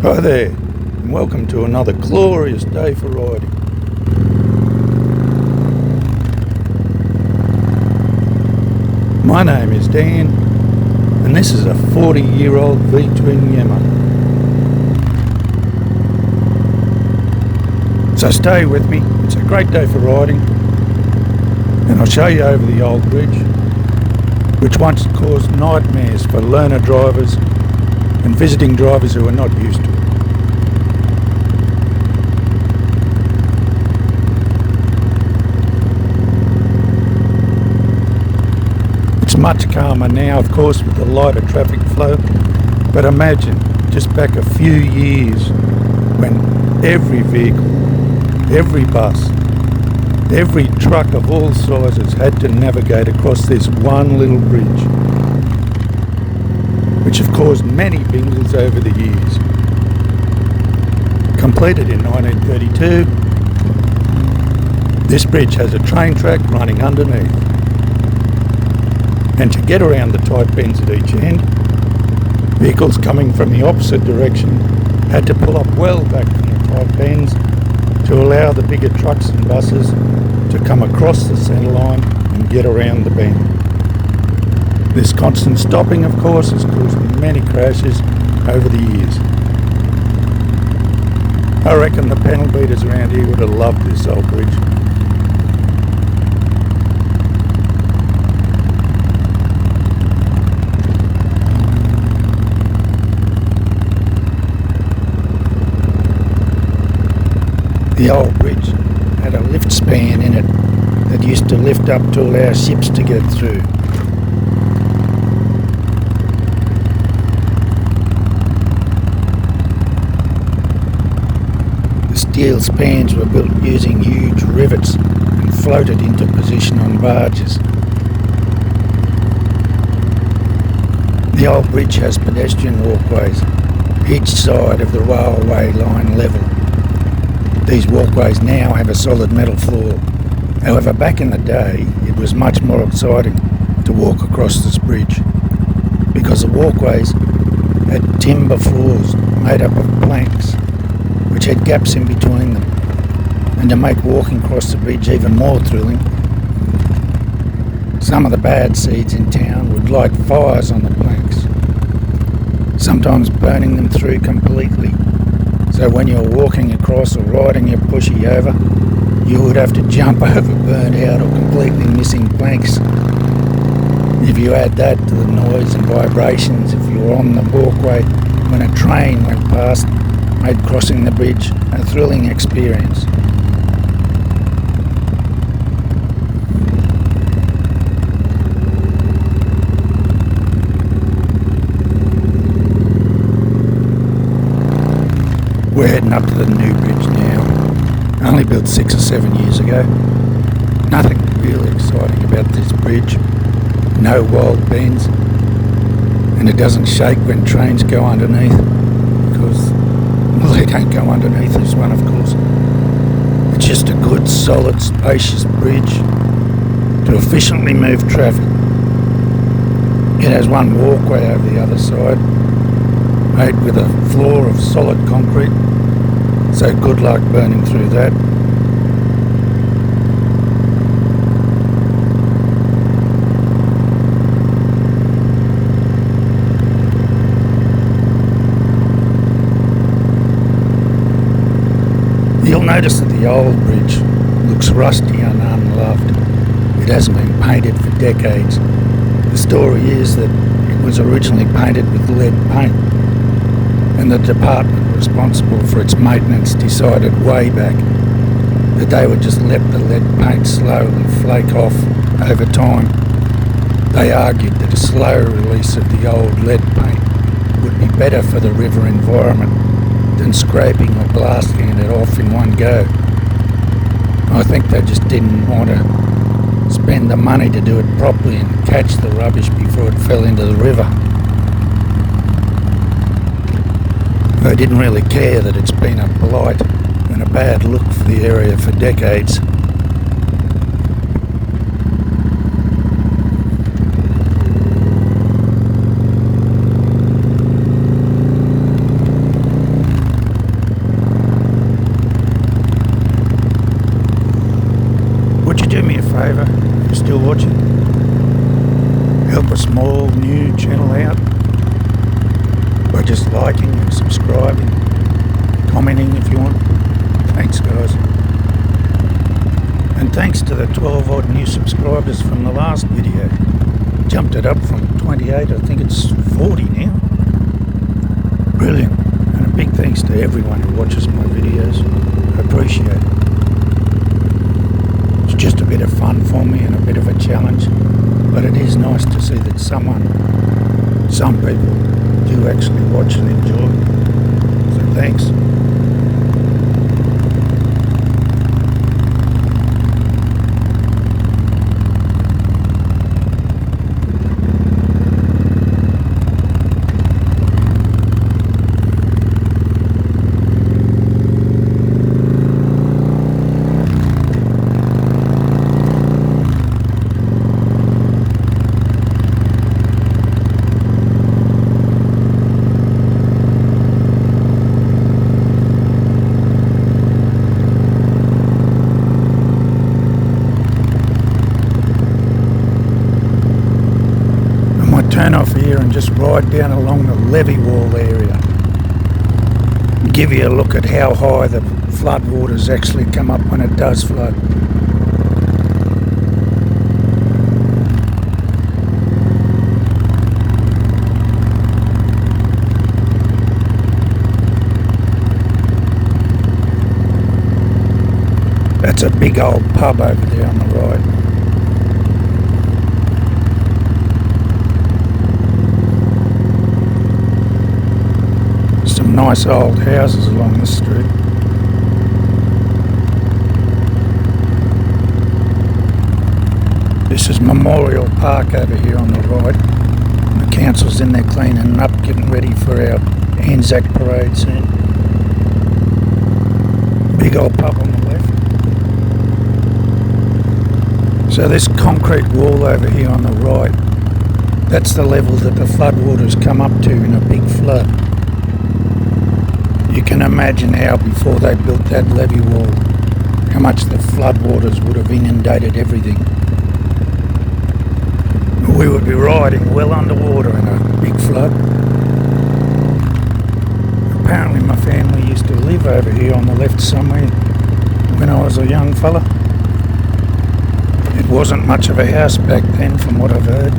Hi there, and welcome to another glorious day for riding. My name is Dan, and this is a 40-year-old V-twin Yamaha. So stay with me, it's a great day for riding, and I'll show you over the old bridge, which once caused nightmares for learner drivers and visiting drivers who are not used to it. It's much calmer now, of course, with the lighter traffic flow, but imagine just back a few years when every vehicle, every bus, every truck of all sizes had to navigate across this one little bridge, which have caused many bingles over the years. Completed in 1932, this bridge has a train track running underneath. And to get around the tight bends at each end, vehicles coming from the opposite direction had to pull up well back from the tight bends to allow the bigger trucks and buses to come across the centre line and get around the bend. This constant stopping, of course, has caused many crashes over the years. I reckon the panel beaters around here would have loved this old bridge. The old bridge had a lift span in it that used to lift up to allow ships to get through. The steel spans were built using huge rivets and floated into position on barges. The old bridge has pedestrian walkways, each side of the railway line level. These walkways now have a solid metal floor. However, back in the day, it was much more exciting to walk across this bridge because the walkways had timber floors made up of planks, which had gaps in between them. And to make walking across the bridge even more thrilling, some of the bad seeds in town would light fires on the planks, sometimes burning them through completely. So when you're walking across or riding your pushy over, you would have to jump over burnt out or completely missing planks. If you add that to the noise and vibrations if you were on the walkway when a train went past, made crossing the bridge a thrilling experience. We're heading up to the new bridge now, only built 6 or 7 years ago. Nothing really exciting about this bridge, no wild bends, and it doesn't shake when trains go underneath, because, well, they don't go underneath this one, of course. It's just a good, solid, spacious bridge to efficiently move traffic. It has one walkway over the other side, made with a floor of solid concrete, so good luck burning through that. You'll notice that the old bridge looks rusty and unloved. It hasn't been painted for decades. The story is that it was originally painted with lead paint, and the department responsible for its maintenance decided way back that they would just let the lead paint slowly flake off over time. They argued that a slow release of the old lead paint would be better for the river environment than scraping or blasting it off in one go. I think they just didn't want to spend the money to do it properly and catch the rubbish before it fell into the river. They didn't really care that it's been a blight and a bad look for the area for decades. favour, if you're still watching. Help a small new channel out by just liking and subscribing, commenting if you want. Thanks guys. And thanks to the 12 odd new subscribers from the last video. Jumped it up from 28, I think it's 40 now. Brilliant. And a big thanks to everyone who watches my videos. I appreciate it. It's just a bit of fun for me and a bit of a challenge. But it is nice to see that some people do actually watch and enjoy. So thanks. Turn off here and just ride down along the levee wall area. Give you a look at how high the flood waters actually come up when it does flood. That's a big old pub over there on the right. Nice old houses along the street. This is Memorial Park over here on the right. And the council's in there cleaning up, getting ready for our Anzac parade soon. Big old pub on the left. So this concrete wall over here on the right, that's the level that the floodwaters come up to in a big flood. You can imagine how before they built that levee wall, how much the floodwaters would have inundated everything. We would be riding well underwater in a big flood. Apparently my family used to live over here on the left somewhere when I was a young fella. It wasn't much of a house back then from what I've heard.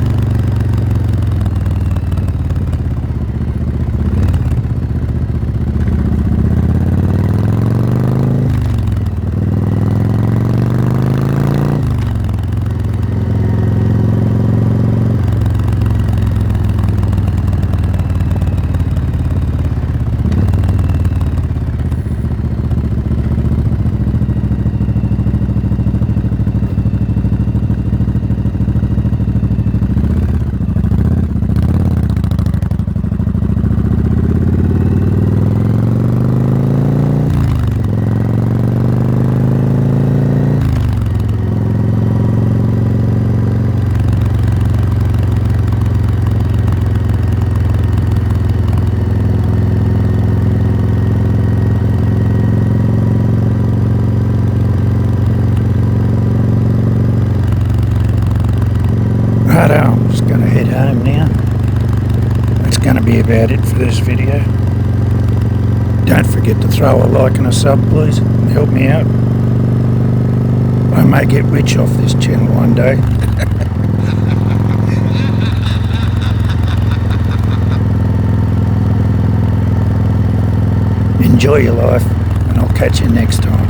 I'm just going to head home now. That's going to be about it for this video. Don't forget to throw a like and a sub, please. Help me out. I may get rich off this channel one day. Enjoy your life, and I'll catch you next time.